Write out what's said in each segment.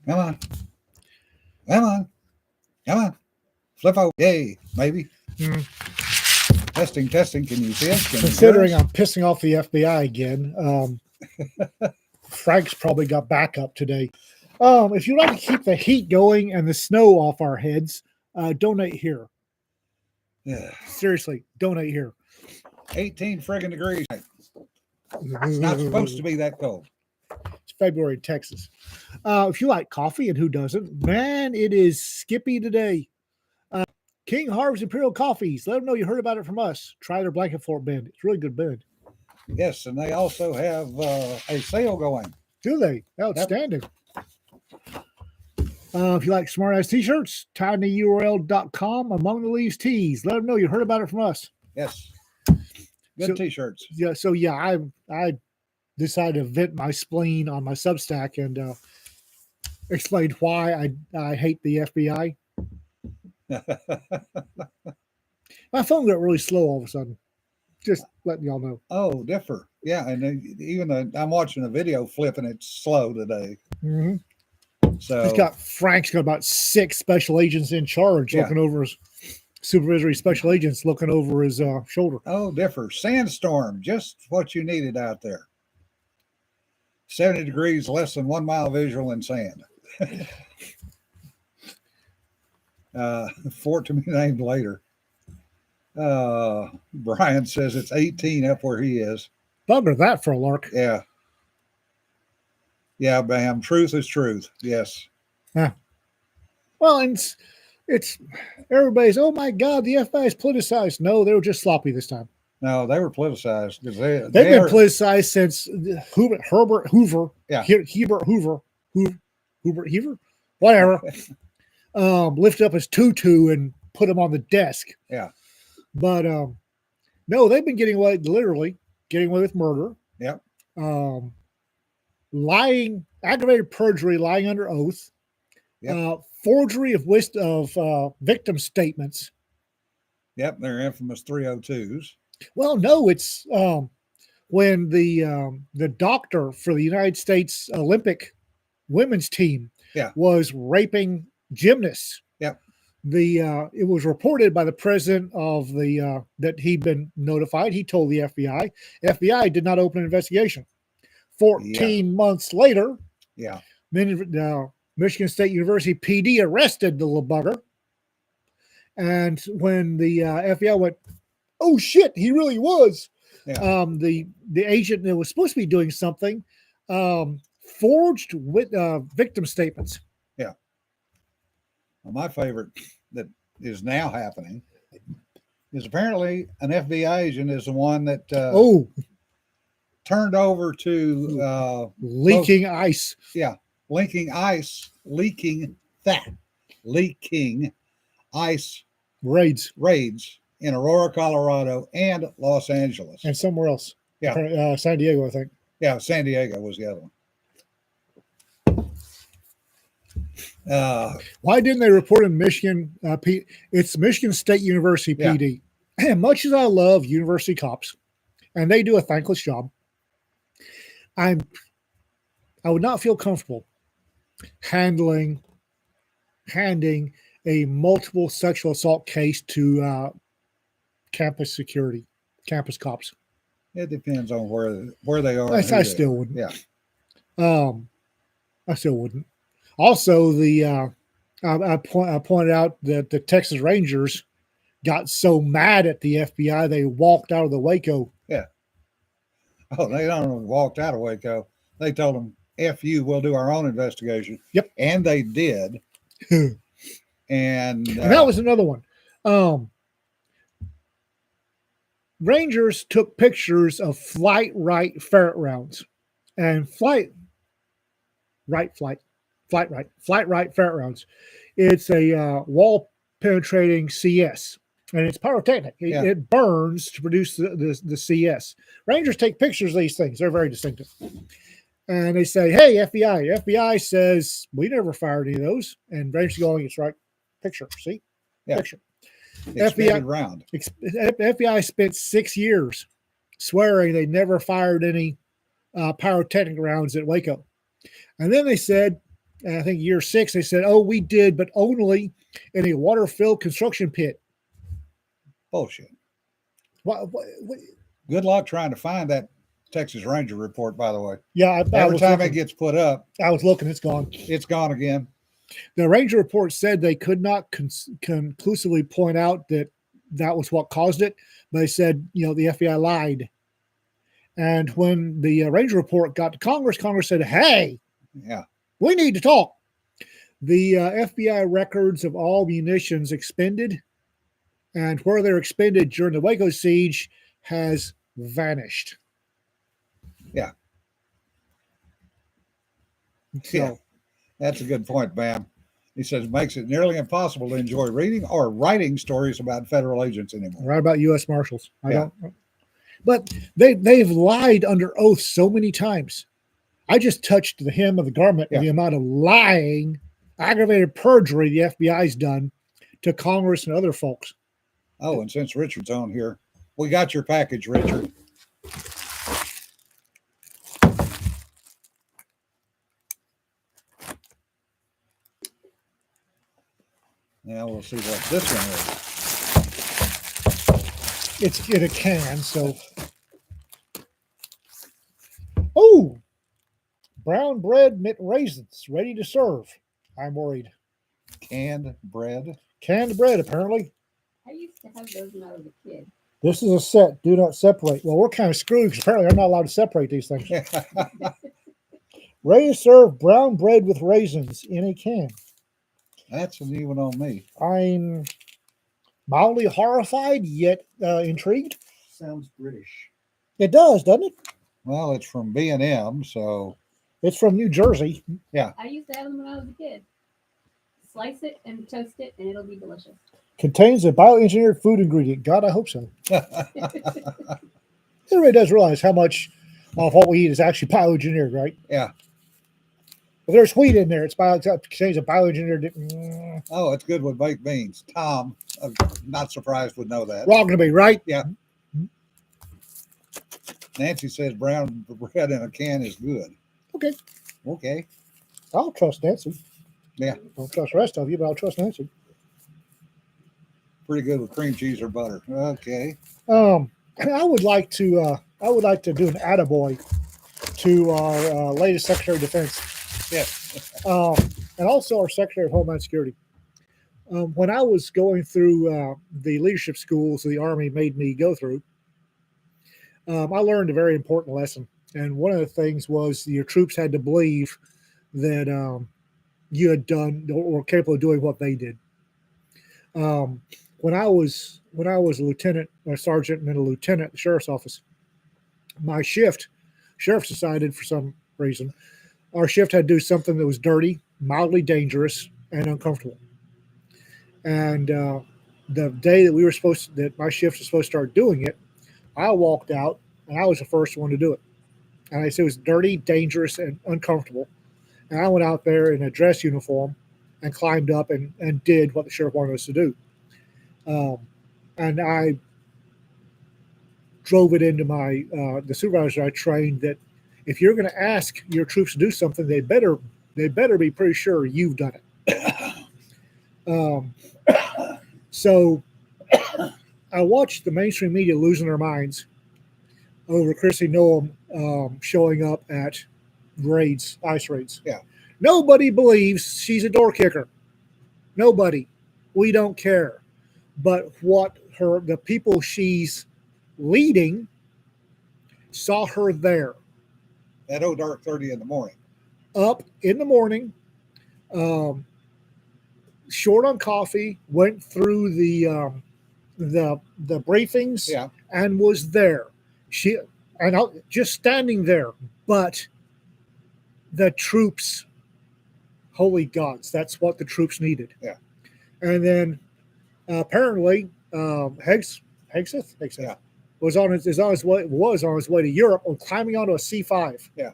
Come on. Come on. Come on. Flip out. Yay. Maybe. Mm. Testing, testing. Can you see us? Can Considering you hear I'm pissing off the FBI again, Frank's probably got backup today. If you'd like to keep the heat going and the snow off our heads, donate here. Yeah. Seriously, donate here. 18 friggin' degrees. It's not supposed to be that cold. It's February in Texas. If you like coffee, and who doesn't, man, it is Skippy today. King Harvey's Imperial Coffees. Let them know you heard about it from us. Try their blanket fort blend. It's really good blend. Yes, and they also have a sale going. Do they? Outstanding. If you like smart ass t-shirts, tinyurl.com among the leaves tees. Let them know you heard about it from us. Yes. Good t-shirts. Yeah, I decided to vent my spleen on my Substack and explained why I hate the FBI. My phone got really slow all of a sudden. Just letting y'all know. Oh, differ. Yeah, and even I'm watching a video flipping it slow today. Mm-hmm. So Frank's got about 6 special agents in charge looking over his supervisory special agents looking over his shoulder. Oh, differ. Sandstorm, just what you needed out there. 70 degrees, less than 1 mile visual in sand. Fort to be named later. Brian says it's 18 up where he is. Bugger that for a lark. Yeah. Yeah, Bam. Truth is truth. Yes. Yeah. Well, and it's everybody's, oh my God, the FBI is politicized. No, they were just sloppy this time. No, they were politicized because they've been politicized since Herbert Hoover. Yeah. Hubert Hoover, whatever. Lifted up his tutu and put him on the desk. Yeah. But no, they've been getting away, literally getting away with murder. Yep. Lying, aggravated perjury, lying under oath. Yep. Forgery of victim statements. Yep, they're infamous 302s. Well, no, it's when the doctor for the United States Olympic women's team was raping gymnasts. Yep. It was reported by the president of that he'd been notified. He told the FBI. FBI did not open an investigation. 14 months later, Michigan State University PD arrested the little bugger. And when the FBI went, oh shit, he really was. Yeah. The agent that was supposed to be doing something forged with victim statements. Yeah. Well, my favorite that is now happening is apparently an FBI agent is the one that turned over to leaking ice. Yeah, leaking ice raids in Aurora, Colorado, and Los Angeles, and somewhere else. Yeah, San Diego, I think. Yeah, San Diego was the other one. Why didn't they report in Michigan? It's Michigan State University PD. Yeah. And much as I love university cops, and they do a thankless job, I would not feel comfortable handing a multiple sexual assault case to campus security, campus cops. It depends on where they are. I still wouldn't. Yeah. I still wouldn't. Also, I pointed out that the Texas Rangers got so mad at the FBI they walked out of the Waco. Yeah. Oh, they don't walked out of Waco. They told them, "F you, we'll do our own investigation." Yep. And they did. And that was another one. Rangers took pictures of flight right ferret rounds, and flight right ferret rounds. It's a wall penetrating CS, and it's pyrotechnic. It burns to produce the CS. Rangers take pictures of these things. They're very distinctive. And they say, "Hey, FBI." FBI says, "We never fired any of those." And Rangers going, "It's right. Picture. See? Yeah. Picture." FBI spent 6 years swearing they never fired any pyrotechnic rounds at Waco. And then they said, And I think year 6, they said, "Oh, we did, but only in a water-filled construction pit." Bullshit. What? Good luck trying to find that Texas Ranger report, by the way. Yeah, I Every was time looking. it gets put up, I was looking. It's gone. it's gone again. The Ranger report said they could not conclusively point out that that was what caused it. But they said, the FBI lied. And when the Ranger report got to Congress, Congress said, "Hey, Yeah. we need to talk." The FBI records of all munitions expended and where they're expended during the Waco siege has vanished. Yeah. So, Yeah. That's a good point, Bam. He says, makes it nearly impossible to enjoy reading or writing stories about federal agents anymore. right about U.S. Marshals. I Yeah. don't. But they've lied under oath so many times. I just touched the hem of the garment of the amount of lying, aggravated perjury the FBI's done to Congress and other folks. Oh, and since Richard's on here, we got your package, Richard. Now we'll see what this one is. It's in a can, so. Oh, brown bread mit raisins, ready to serve. I'm worried. Canned bread. Canned bread, apparently. I used to have those when I was a kid. This is a set. Do not separate. Well, we're kind of screwed because apparently I'm not allowed to separate these things. Ready to serve brown bread with raisins in a can. That's a new one on me. I'm mildly horrified, yet intrigued. Sounds British. It does, doesn't it? Well, it's from B&M, so It's from New Jersey. I used to have them when I was a kid. Slice it and toast it, and it'll be delicious. Contains a bioengineered food ingredient. God, I hope so. Everybody does realize how much of what we eat is actually bioengineered, right? Yeah. If there's wheat in there, it contains a bioengineered. Oh, it's good with baked beans. Tom, I'm not surprised, would know that. Wrong to be, right? Yeah. Nancy says brown bread in a can is good. Okay. Okay. I'll trust Nancy. Yeah. Don't trust the rest of you, but I'll trust Nancy. Pretty good with cream cheese or butter. Okay. I would like to do an attaboy to our latest Secretary of Defense. Yes. And also our Secretary of Homeland Security. When I was going through the leadership schools the Army made me go through, I learned a very important lesson. And one of the things was your troops had to believe that you had done or were capable of doing what they did. When I was a lieutenant, a sergeant, and then a lieutenant at the sheriff's office, my sheriff decided for some reason our shift had to do something that was dirty, mildly dangerous, and uncomfortable. And the day that my shift was supposed to start doing it, I walked out and I was the first one to do it. And I said it was dirty, dangerous, and uncomfortable. And I went out there in a dress uniform and climbed up and did what the sheriff wanted us to do. And I drove it into the supervisor I trained that if you're going to ask your troops to do something, they better be pretty sure you've done it. So I watched the mainstream media losing their minds over Chrissy Noem showing up at ice raids. Yeah. Nobody believes she's a door kicker. Nobody. We don't care. But the people she's leading saw her there. At old dark 30 in the morning. Up in the morning, short on coffee, went through the briefings, and was there. Just standing there. But the troops, holy gods, that's what the troops needed. Yeah. And then apparently Hegseth was on his way to Europe on climbing onto a C5. Yeah.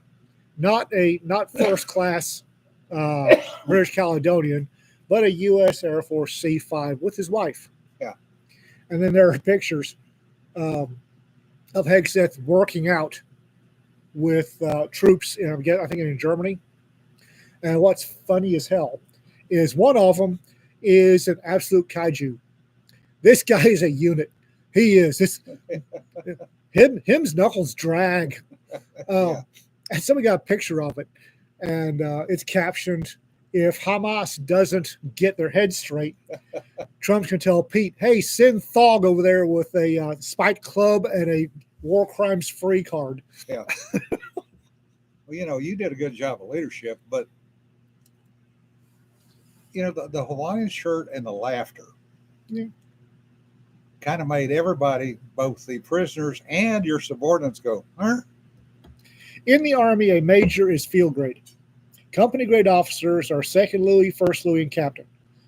Not first class British Caledonian, but a U.S. Air Force C5 with his wife. Yeah. And then there are pictures of Hegseth working out with troops, I think in Germany. And what's funny as hell is one of them is an absolute kaiju. This guy is a unit. He is. Him's knuckles drag. Yeah. And somebody got a picture of it, and it's captioned, "If Hamas doesn't get their head straight, Trump's going to tell Pete, hey, send Thog over there with a spiked club and a war crimes free card." Yeah. Well, you did a good job of leadership, but the Hawaiian shirt and the laughter Yeah. kind of made everybody, both the prisoners and your subordinates, go, huh? In the Army, a major is field grade. Company grade officers are second Louis, first Louis, and captain.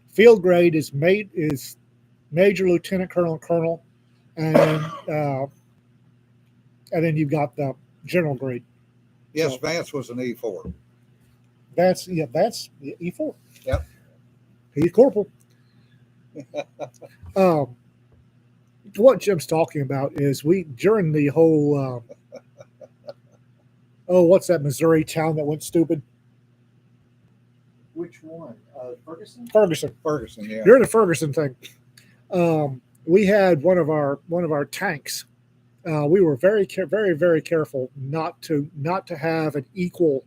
Field grade is major, lieutenant, colonel, colonel, and then you've got the general grade. Yes, So- Vance was an E4. That's E4. Yep. He's corporal. What Jim's talking about is during the whole what's that Missouri town that went stupid? Which one? Ferguson? Ferguson. Yeah. During the Ferguson thing, we had one of our tanks. We were very very careful not to have an equal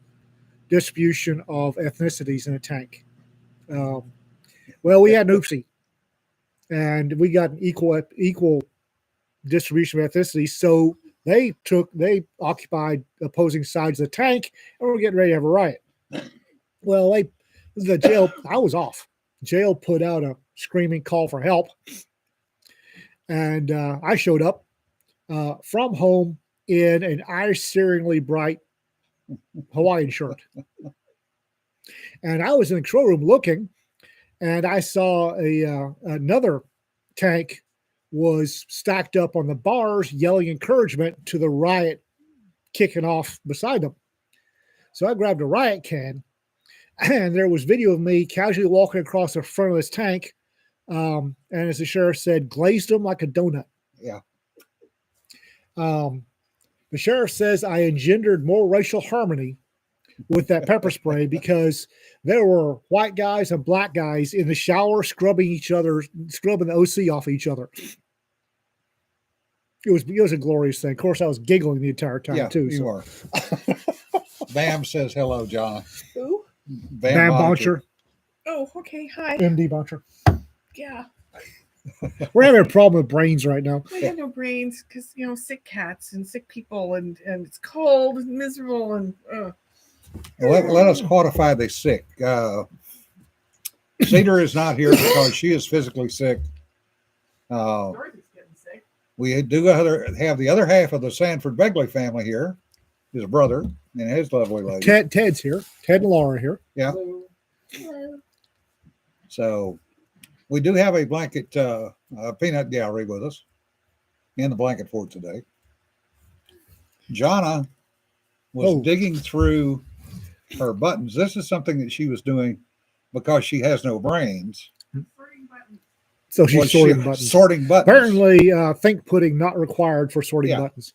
distribution of ethnicities in a tank. Well, we had an oopsie, and we got an equal distribution of ethnicities. So they occupied opposing sides of the tank, and we're getting ready to have a riot. Well, the jail, I was off. Jail put out a screaming call for help, and I showed up from home in an eye-searingly bright Hawaiian shirt. And I was in the control room looking, and I saw another tank was stacked up on the bars yelling encouragement to the riot kicking off beside them. So I grabbed a riot can, and there was video of me casually walking across the front of this tank. And as the sheriff said, glazed them like a donut. Yeah. The sheriff says I engendered more racial harmony with that pepper spray because there were white guys and black guys in the shower scrubbing the OC off each other. It was a glorious thing. Of course, I was giggling the entire time too. You are. Bam says hello, John. Who? Bam Boncher, Oh, okay. Hi. MD Boncher. Yeah. We're having a problem with brains right now. I got no brains because sick cats and sick people and it's cold and miserable and Let us quantify the sick. Cedar is not here because she is physically sick. Dorothy's getting sick. We do have the other half of the Sanford Begley family here, his brother and his lovely lady. Ted's here. Ted and Laura here. Yeah. Hello. So we do have a blanket peanut gallery with us in the blanket fort today. Jonna was digging through her buttons. This is something that she was doing because she has no brains. Sorting buttons. So she's Was sorting she buttons. Sorting buttons. Apparently, think pudding not required for sorting Yeah. buttons.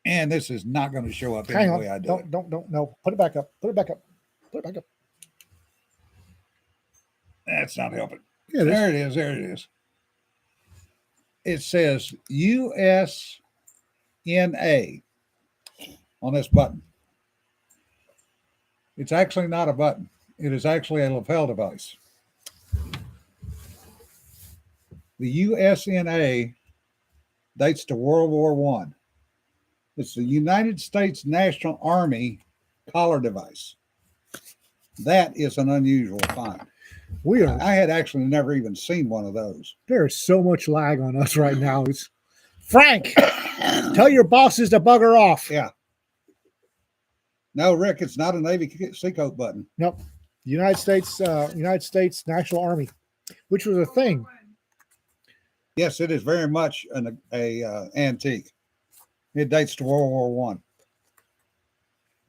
And this is not going to show up Hang any on. way I do it. Don't. No. Put it back up. Put it back up. Put it back up. That's not helping. Yeah, There it is. There it is. It says USNA on this button. It's actually not a button. It is actually a lapel device. The USNA dates to World War One. It's the United States National Army collar device. That is an unusual find. we are. I had actually never even seen one of those. There is so much lag on us right now. It's Frank. Tell your bosses to bugger off. Yeah. No, Rick, it's not a Navy Seacoat button. Nope. United States National Army, which was a thing. Yes, it is very much an antique. It dates to World War One,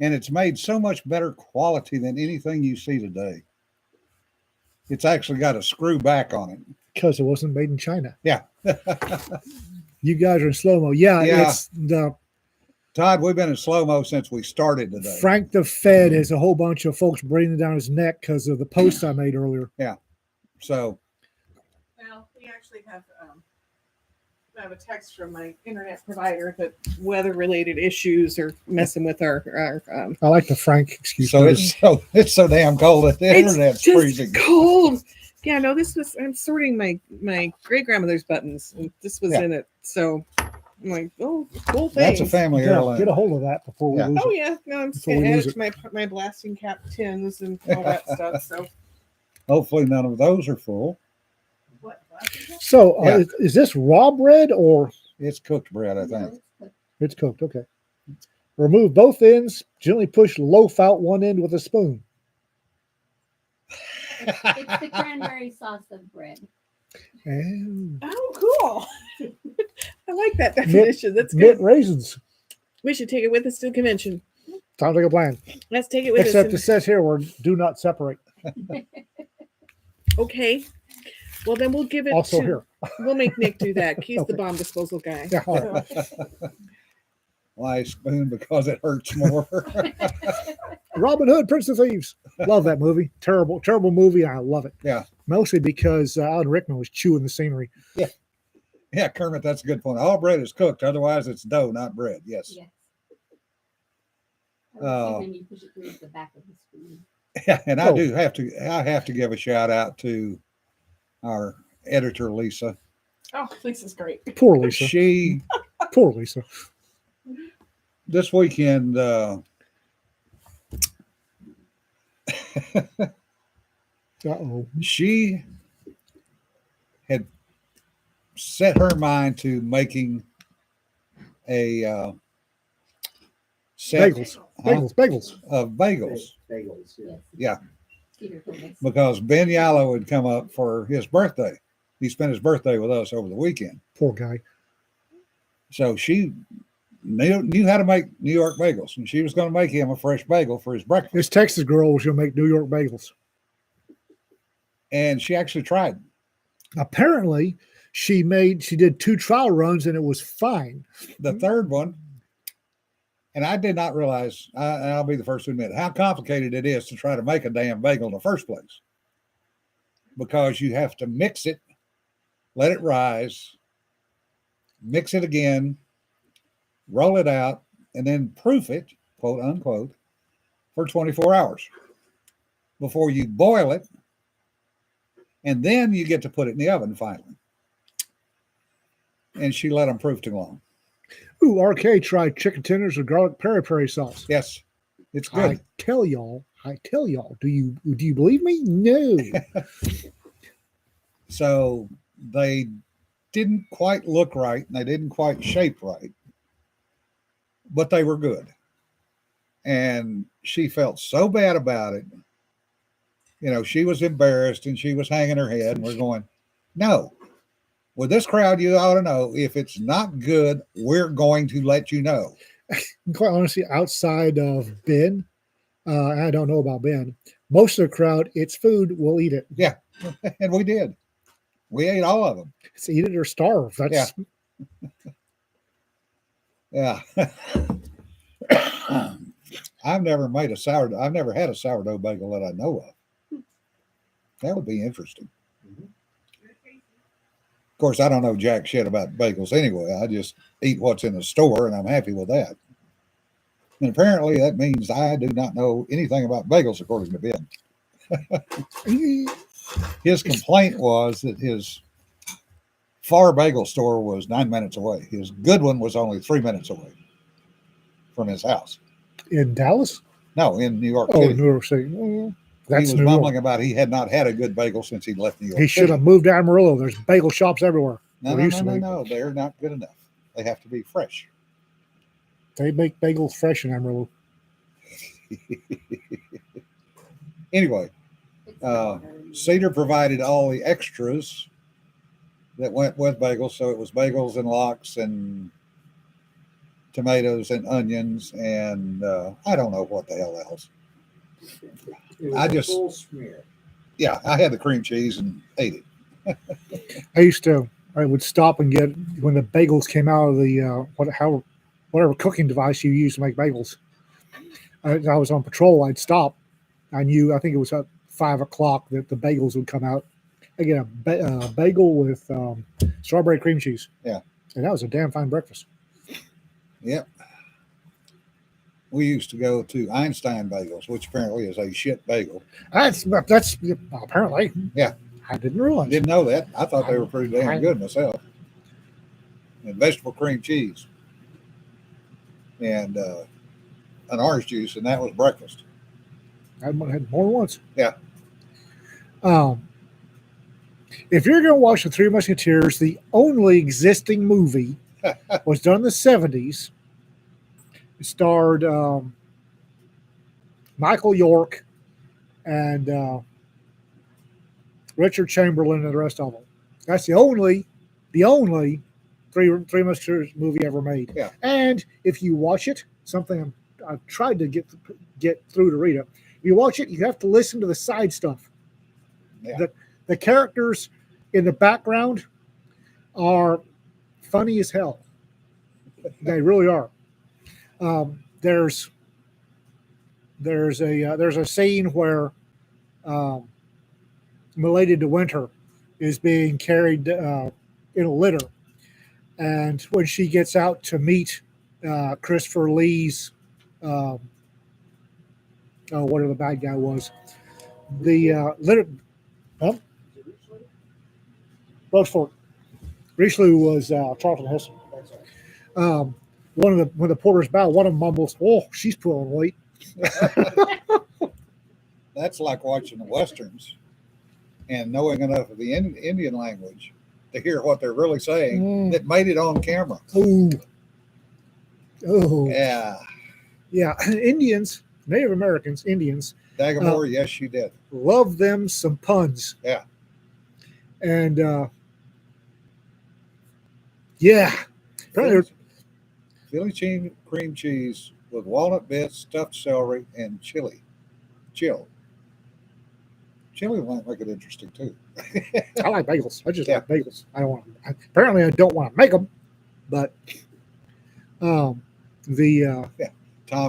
and it's made so much better quality than anything you see today. It's actually got a screw back on it. Because it wasn't made in China. Yeah. You guys are in slow mo. Yeah, Yeah. it's the Todd, we've been in slow-mo since we started today. Frank the Fed has a whole bunch of folks breathing down his neck because of the post I made earlier. So, Well, we actually have a text from my internet provider that weather-related issues are messing with our I like the Frank excuse. so it's so damn cold that the internet's just freezing. cold. Yeah, no, I'm sorting my great grandmother's buttons, and this was Yeah. in it. So I'm like, oh, cool That's thing. a family heirloom. Get a hold of that before we Yeah. lose Oh it. yeah, no, I'm just Before we gonna add lose it to my blasting cap tins and all that stuff. So Hopefully, none of those are full. what? So Yeah. is this raw bread or It's cooked bread, I think. it's cooked? Okay. Remove both ends. Gently push loaf out one end with a spoon. It's the cranberry sauce of bread. And Oh, cool. I like that definition. That's mint good. raisins. We should take it with us to the convention. Sounds like a plan. Let's take it with Except it us. says here we're do not separate. Okay. Well, then we'll give it Also to. here. We'll make Nick do that. He's Okay. the bomb disposal guy. Yeah, all right. So, Why spoon? Because it hurts more. Robin Hood, Prince of Thieves. Love that movie. Terrible, terrible movie. I love it. Yeah. Mostly because Alan Rickman was chewing the scenery. Yeah, Kermit, that's a good point. All bread is cooked. Otherwise, it's dough, not bread. Yes. Yes. Oh. And you push it through the back of the spoon. Yeah, and I Oh. do have to. I have to give a shout out to our editor, Lisa. oh, Lisa's great. Poor Lisa. She Poor Lisa. this weekend. Uh-oh. She had set her mind to making a set Bagels. Huh? Bagels. of bagels Bagels, yeah. Yeah. Peter told us. because Ben Yallow had come up for his birthday. He spent his birthday with us over the weekend. Poor guy. So she knew how to make New York bagels, and she was going to make him a fresh bagel for his breakfast. This Texas girl was going to make New York bagels. And she actually tried. Apparently, she did 2 trial runs and it was fine. The third one, and I did not realize, and I'll be the first to admit, how complicated it is to try to make a damn bagel in the first place. Because you have to mix it, let it rise, mix it again, roll it out, and then proof it, quote unquote, for 24 hours before you boil it. And then you get to put it in the oven finally. And she let them proof too long. Ooh, RK tried chicken tenders with garlic peri sauce. Yes, it's good. I tell y'all. Do you believe me? No. So they didn't quite look right and they didn't quite shape right, but they were good. And she felt so bad about it. You know, she was embarrassed and she was hanging her head, and we're going, no, with this crowd, you ought to know if it's not good, we're going to let you know. Quite honestly, outside of Ben, I don't know about Ben. Most of the crowd, it's food. We'll eat it. And we did. We ate all of them. It's eat it or starve. That's Yeah. I've never had a sourdough bagel that I know of. That would be interesting. Of course, I don't know jack shit about bagels anyway. I just eat what's in the store, and I'm happy with that. And apparently, that means I do not know anything about bagels, according to Ben. His complaint was that his far bagel store was 9 minutes away. His good one was only 3 minutes away from his house. in Dallas. No, in New York Oh, City. New York City. Well, He that's was New mumbling York. about he had not had a good bagel since he left New York He City. should have moved to Amarillo. There's bagel shops everywhere. No, Or no, used no, to no, be. no. They're not good enough. They have to be fresh. They make bagels fresh in Amarillo. Anyway, It's Cedar provided all the extras that went with bagels. So it was bagels and lox and tomatoes and onions and I don't know what the hell else. It was I a just- full smear. Yeah, I had the cream cheese and ate it. I would stop and get when the bagels came out of the whatever cooking device you use to make bagels. I was on patrol. I'd stop. I think it was at 5 o'clock that the bagels would come out. I get a bagel with strawberry cream cheese. Yeah. And that was a damn fine breakfast. Yep. We used to go to Einstein Bagels, which apparently is a shit bagel. That's apparently. Yeah. I didn't realize. Didn't know that. I thought they were pretty damn good myself. And vegetable cream cheese. And an orange juice, and that was breakfast. I had more than once. Yeah. If you're going to watch The Three Musketeers, the only existing movie was done in the 70s. It starred Michael York and Richard Chamberlain and the rest of them. That's the only Three Musketeers movie ever made. Yeah. And if you watch it, something I've tried to get through to read it. If you watch it, you have to listen to the side stuff. Yeah. The characters in the background are funny as hell. They really are. There's a scene where Milady de Winter is being carried in a litter, and when she gets out to meet Christopher Lee's whatever the bad guy was, the litter. Huh? Rochefort. Richelieu was Charlton Heston. When the porters bow, one of them mumbles, "Oh, she's pulling weight." That's like watching the Westerns and knowing enough of the Indian language to hear what they're really saying that made it on camera. Oh, Yeah. Indians, Native Americans, Indians, Dagamore, yes, you did. love them some puns. Yeah. And apparently Philly cream cheese with walnut bits, stuffed celery, and chili. Chili might make it interesting too. I like bagels. I just like bagels. Apparently I don't want to make them, but Tom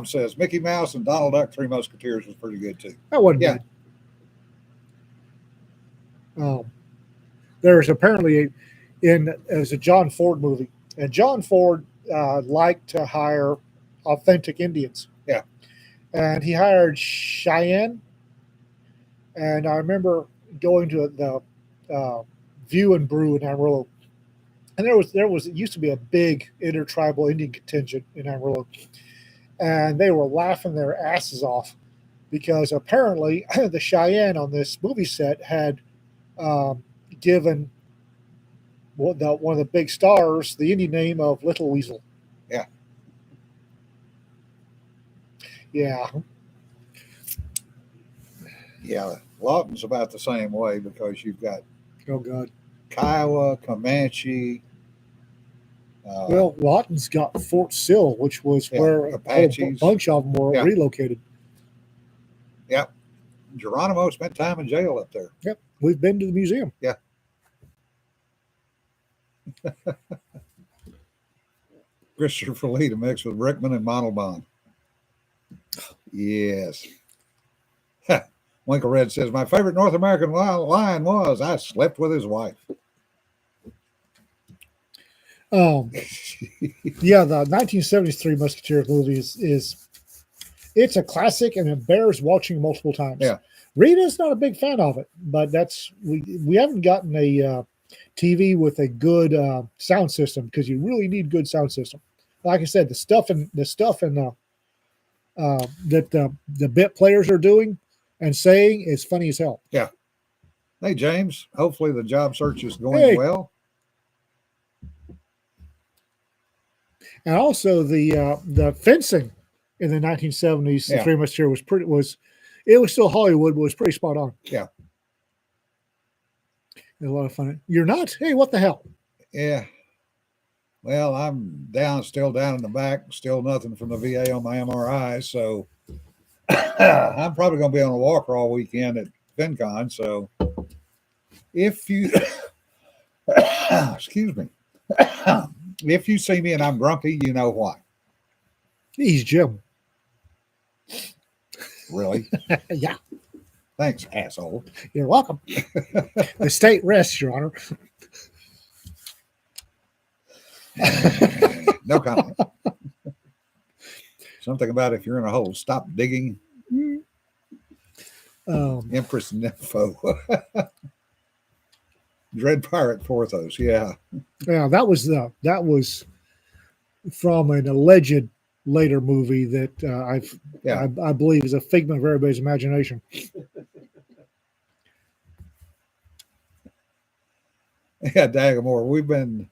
says Mickey Mouse and Donald Duck, Three Musketeers was pretty good too. that wasn't bad. There's apparently it was a John Ford movie, and John Ford liked to hire authentic Indians. Yeah. And he hired Cheyenne. And I remember going to the View and Brew in Amarillo, and it used to be a big intertribal Indian contingent in Amarillo, and they were laughing their asses off because apparently the Cheyenne on this movie set had given one of the big stars the Indian name of Little Weasel. Yeah. Yeah. Yeah, Lawton's about the same way because you've got Oh God. Kiowa, Comanche. Well, Lawton's got Fort Sill, which was where a Apaches. bunch of them were relocated. Yep. Geronimo spent time in jail up there. Yep. We've been to the museum. Yeah. Christopher Lee to mix with Rickman and Montalban. Yes. Winkle Red says, my favorite North American line was, I slept with his wife. Yeah, the 1970s Three Musketeers movie is it's a classic and it bears watching multiple times. Yeah. Rita's not a big fan of it, but we haven't gotten a TV with a good sound system because you really need good sound system. Like I said, the stuff that the bit players are doing and saying is funny as hell. Yeah. Hey, James, hopefully the job search is going well. And also the fencing in the 1970s, the Three Musketeers was still Hollywood, but was pretty spot on. Yeah. It was a lot of fun. You're not? Hey, what the hell? Yeah. Well, I'm still down in the back, still nothing from the VA on my MRI. So I'm probably going to be on a walker all weekend at FinCon. So if you, excuse me, if you see me and I'm grumpy, you know why. He's Jim. Really? Yeah, Thanks, asshole. you're welcome. The state rests, Your Honor. No comment. Something about if you're in a hole, stop digging. Empress Nympho. Dread Pirate Porthos. Yeah. Yeah, that was from an alleged later movie that Yeah. I believe is a figment of everybody's imagination. Yeah, Dagamore. We've been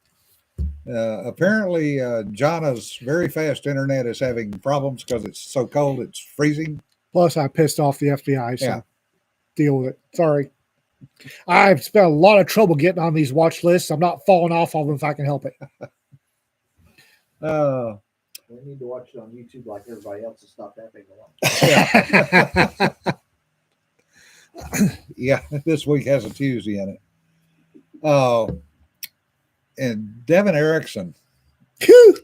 apparently Jana's very fast internet is having problems because it's so cold, it's freezing. Plus, I pissed off the FBI, so Yeah. deal with it. Sorry. I've spent a lot of trouble getting on these watch lists. I'm not falling off of them if I can help it. We need to watch it on YouTube like everybody else and stop that big one. Yeah, this week has a Tuesday in it. And Devin Erickson Phew!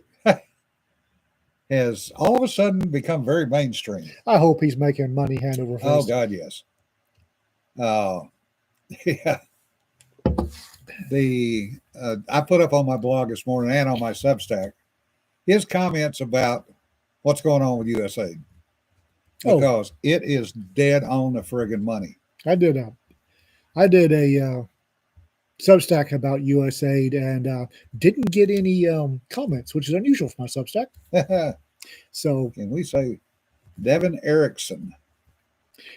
has all of a sudden become very mainstream. I hope he's making money hand over fist. Oh God, yes. Yeah. I put up on my blog this morning and on my Substack his comments about what's going on with USAID because it is dead on the friggin' money. I did a Substack about USAID and didn't get any comments, which is unusual for my Substack. So Can we say Devin Erickson?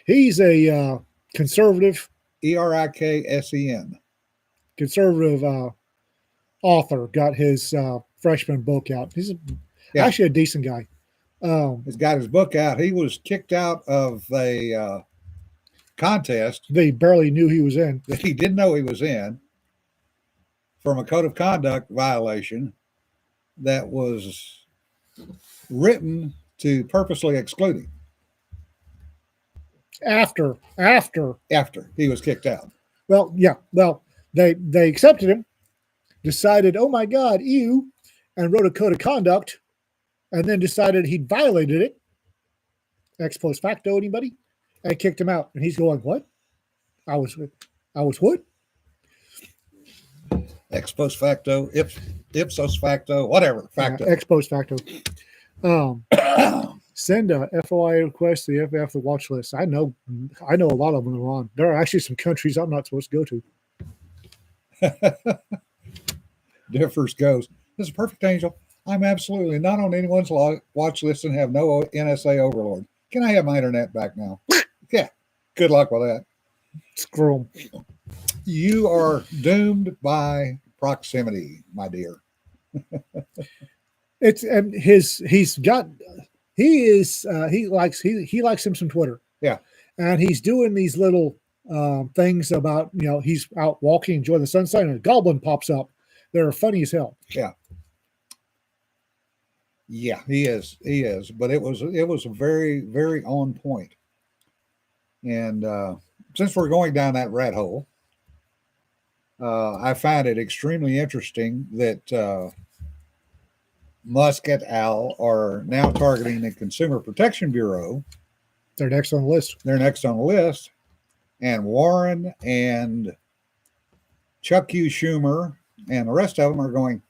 he's a conservative Eriksen. conservative author. Got his freshman book out. He's Yeah. actually a decent guy. He's got his book out. He was kicked out of a contest They barely knew he was in. that he didn't know he was in from a code of conduct violation that was written to purposely exclude him After after he was kicked out. well, yeah, well, they accepted him, decided, oh my God, ew, and wrote a code of conduct, and then decided he'd violated it, ex post facto, anybody, and kicked him out. And he's going, what? I was what? Ex post facto, ipsos facto, whatever, facto. Ex post facto. Send a FOIA request to the FF the watch list. I know a lot of them are on. There are actually some countries I'm not supposed to go to. Differs goes, this is a perfect angel. I'm absolutely not on anyone's watch list and have no NSA overlord. Can I have my internet back now? Yeah. Good luck with that. Screw them. You are doomed by proximity, my dear. It's and he likes him some Twitter. Yeah. And he's doing these little things about, he's out walking, enjoying the sunset, and a goblin pops up. They're funny as hell. Yeah, he is. But it was very, very on point. And since we're going down that rat hole, I find it extremely interesting that Musk et al. Are now targeting the Consumer Protection Bureau. They're next on the list. They're next on the list. And Warren and Chuck U. Schumer and the rest of them are going,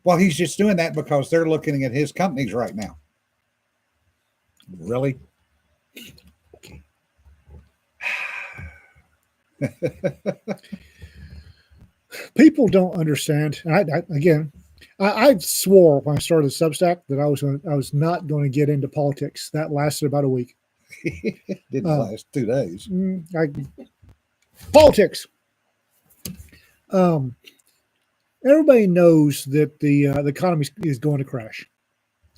well, he's just doing that because they're looking at his companies right now. Really? Okay. People don't understand. I swore when I started Substack that I was not going to get into politics. That lasted about a week. Didn't last 2 days. Politics. Everybody knows that the economy is going to crash.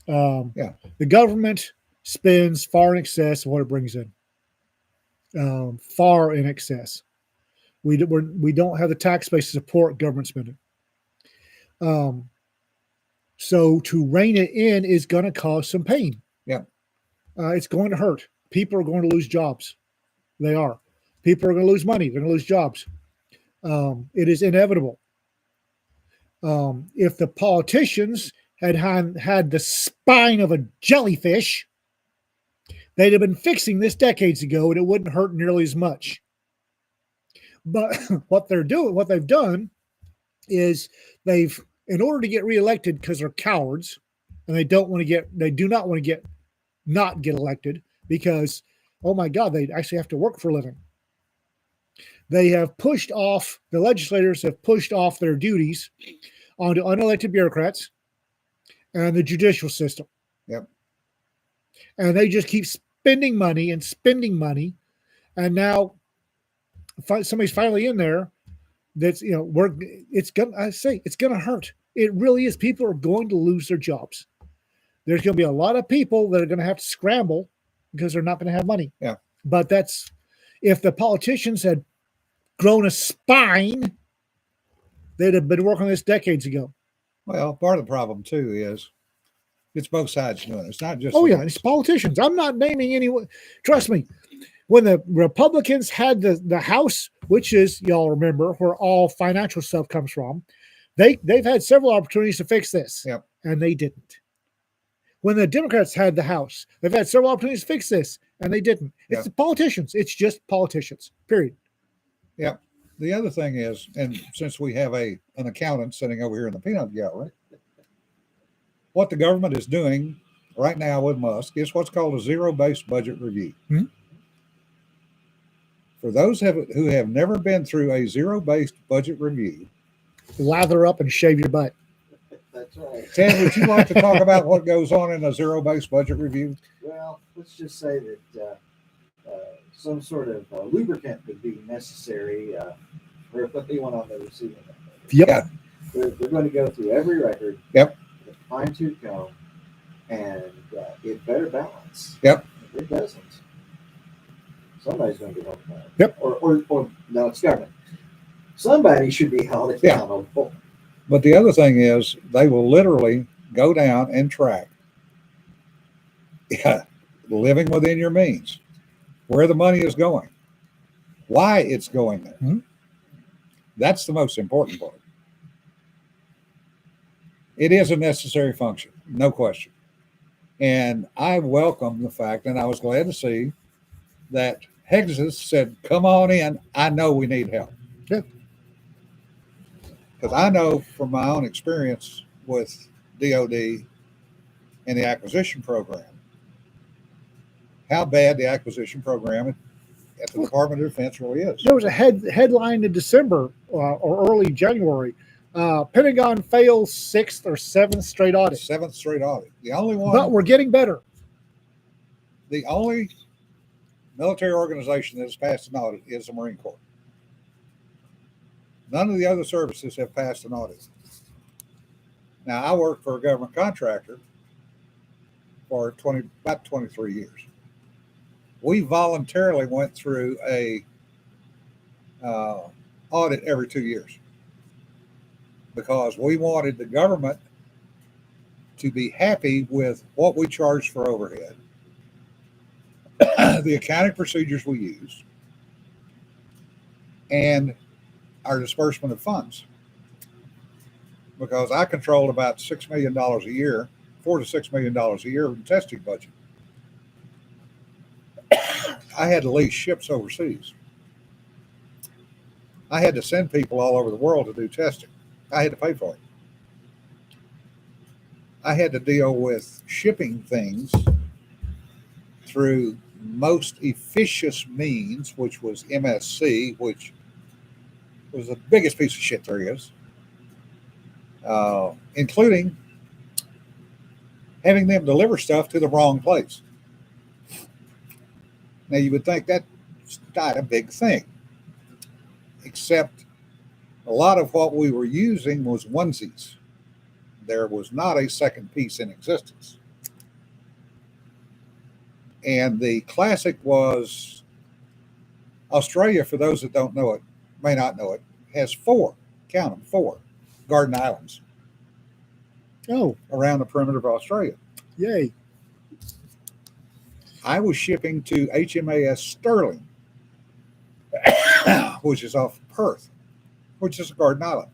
Yeah. The government spends far in excess of what it brings in. Far in excess. We don't have the tax base to support government spending. So to rein it in is going to cause some pain. Yeah. It's going to hurt. People are going to lose jobs. They are. People are going to lose money. They're going to lose jobs. It is inevitable. If the politicians had the spine of a jellyfish, they'd have been fixing this decades ago, and it wouldn't hurt nearly as much. But what they've done is in order to get reelected, because they're cowards and they do not want to not get elected because, oh my God, they actually have to work for a living. The legislators have pushed off their duties onto unelected bureaucrats and the judicial system. Yep. And they just keep spending money. And now somebody's finally in there that's, it's gonna hurt. It really is. People are going to lose their jobs. There's going to be a lot of people that are going to have to scramble because they're not going to have money. Yeah. But if the politicians had grown a spine, they'd have been working on this decades ago. Well, part of the problem too is it's both sides doing it. It's not just. Oh yeah, it's politicians. I'm not naming anyone. Trust me. When the Republicans had the House, which is, y'all remember, where all financial stuff comes from, they've had several opportunities to fix this. Yep. And they didn't. When the Democrats had the House, they've had several opportunities to fix this, and they didn't. It's the politicians. It's just politicians, period. Yeah. The other thing is, and since we have an accountant sitting over here in the peanut gallery, what the government is doing right now with Musk is what's called a zero-based budget review. Mm-hmm. For those who have never been through a zero-based budget review, lather up and shave your butt. That's right. Ted, would you like to talk about what goes on in a zero-based budget review? Well, let's just say that some sort of lubricant would be necessary for anyone on the receiving end. Yep. Yeah. They're going to go through every record. Yep. With a fine-tooth comb, and it better balance. Yep. If it doesn't, somebody's going to get held accountable. Yep. Or no, it's government. Somebody should be held accountable. But the other thing is, they will literally go down and track living within your means, where the money is going, why it's going there. Mm-hmm. That's the most important part. It is a necessary function, no question. And I welcome the fact, and I was glad to see that Hexas said, come on in. I know we need help. Yeah. Because I know from my own experience with DOD and the acquisition program, how bad the acquisition program at the Department of Defense really is. There was a headline in December or early January. Pentagon fails 6th or 7th straight audit. 7th straight audit. The only one. But we're getting better. The only military organization that has passed an audit is the Marine Corps. None of the other services have passed an audit. Now, I worked for a government contractor for about 23 years. We voluntarily went through a audit every 2 years because we wanted the government to be happy with what we charged for overhead, the accounting procedures we used, and our disbursement of funds. Because I controlled about $6 million a year, $4 to $6 million a year in testing budget. I had to lease ships overseas. I had to send people all over the world to do testing. I had to pay for it. I had to deal with shipping things through most efficient means, which was MSC, which was the biggest piece of shit there is, including having them deliver stuff to the wrong place. Now, you would think that's not a big thing, except a lot of what we were using was onesies. There was not a second piece in existence. And the classic was Australia, for those that don't know it, may not know it, has 4, count them, 4 Garden Islands. Oh, around the perimeter of Australia. Yay. I was shipping to HMAS Sterling, which is off Perth, which is a Garden Island.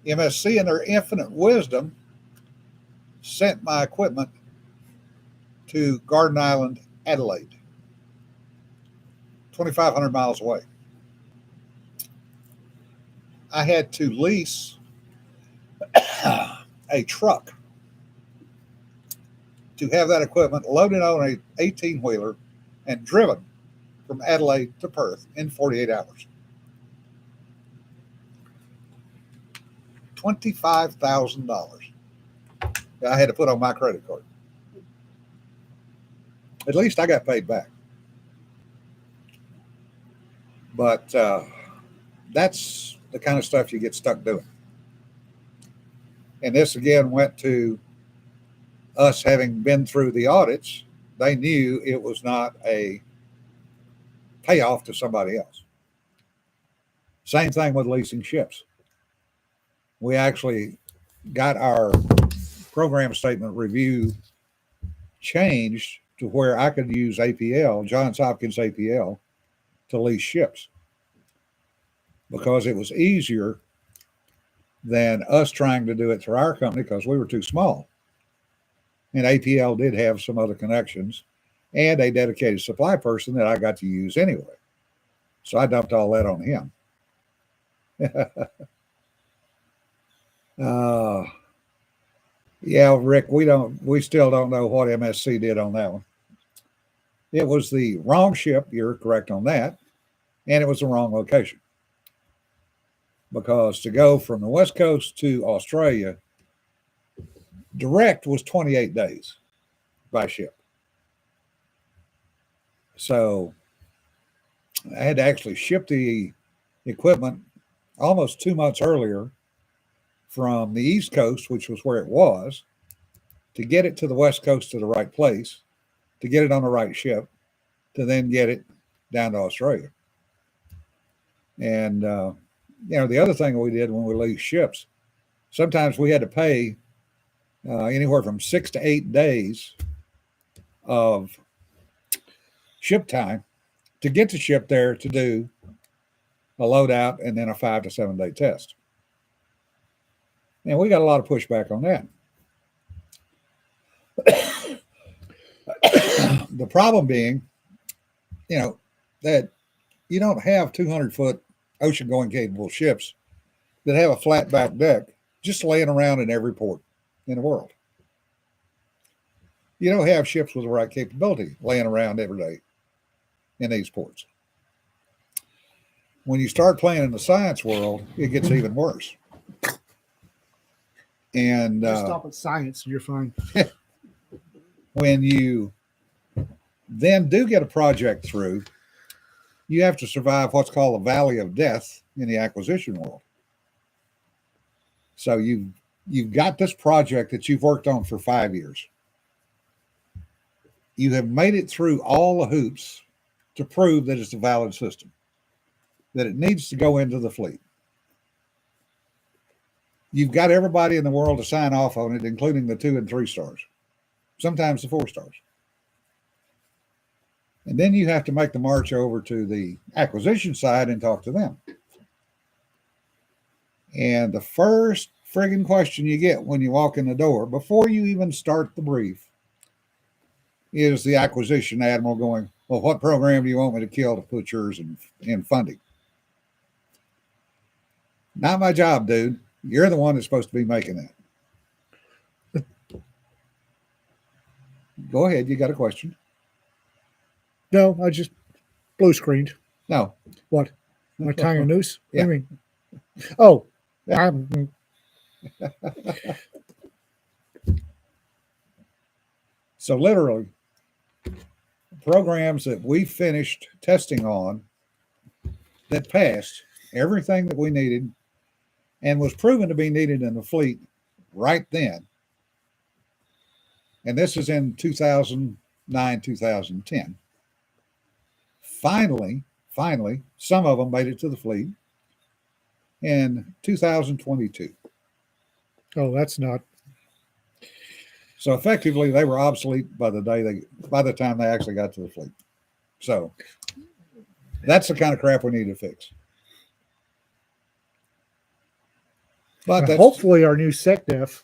MSC, in their infinite wisdom, sent my equipment to Garden Island, Adelaide, 2,500 miles away. I had to lease a truck to have that equipment loaded on a 18-wheeler and driven from Adelaide to Perth in 48 hours. $25,000 I had to put on my credit card. At least I got paid back. But that's the kind of stuff you get stuck doing. And this again went to us having been through the audits. They knew it was not a payoff to somebody else. Same thing with leasing ships. We actually got our program statement review changed to where I could use APL, Johns Hopkins APL, to lease ships because it was easier than us trying to do it through our company because we were too small. And APL did have some other connections and a dedicated supply person that I got to use anyway. So I dumped all that on him. Yeah, Rick, we still don't know what MSC did on that one. It was the wrong ship, you're correct on that, and it was the wrong location. Because to go from the West Coast to Australia, direct was 28 days by ship. So I had to actually ship the equipment almost 2 months earlier from the East Coast, which was where it was, to get it to the West Coast to the right place, to get it on the right ship, to then get it down to Australia. And, the other thing we did when we leased ships, sometimes we had to pay anywhere from 6 to 8 days of ship time to get the ship there to do a loadout and then a 5 to 7 day test. And we got a lot of pushback on that. The problem being, that you don't have 200-foot ocean-going capable ships that have a flat back deck just laying around in every port in the world. You don't have ships with the right capability laying around every day in these ports. When you start playing in the science world, it gets even worse. And Just stop at science, you're fine. when you then do get a project through, you have to survive what's called a valley of death in the acquisition world. So you've got this project that you've worked on for 5 years. You have made it through all the hoops to prove that it's a valid system, that it needs to go into the fleet. You've got everybody in the world to sign off on it, including the 2 and 3 stars, sometimes the 4 stars. And then you have to make the march over to the acquisition side and talk to them. And the first friggin' question you get when you walk in the door, before you even start the brief, is the acquisition admiral going, well, what program do you want me to kill to put yours in funding? Not my job, dude. You're the one that's supposed to be making that. Go ahead. You got a question? No, I just blue screened. No. What? Am I tying a noose? Yeah. What do you mean? Oh, I'm, So literally, programs that we finished testing on that passed everything that we needed and was proven to be needed in the fleet right then. And this is in 2009, 2010. Finally, some of them made it to the fleet in 2022. oh, that's not. So effectively, they were obsolete by the time they actually got to the fleet. So that's the kind of crap we need to fix. But And that's hopefully our new SecDef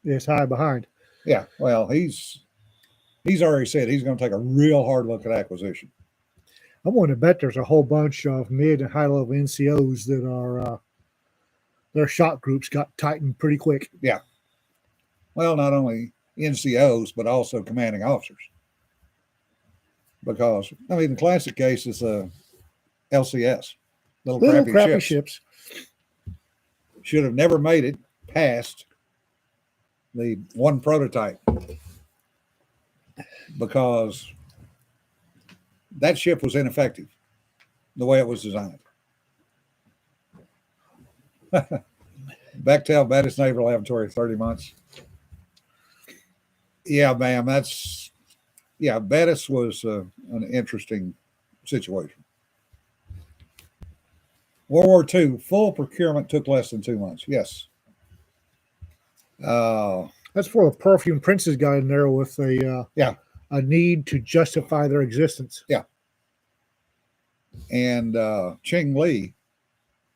is high behind. yeah. Well, he's already said he's going to take a real hard look at acquisition. I'm willing to bet there's a whole bunch of mid and high level NCOs that are their shot groups got tightened pretty quick. Well, not only NCOs but also commanding officers. Because I mean, the classic case is LCS, little crappy ships. Should have never made it past the one prototype because that ship was ineffective the way it was designed. Bechtel Bettis Naval Laboratory, 30 months. Yeah, ma'am. Bettis was an interesting situation. World War II, full procurement took less than 2 months. Yes. That's for the perfume princes got in there with a need to justify their existence. And Ching Lee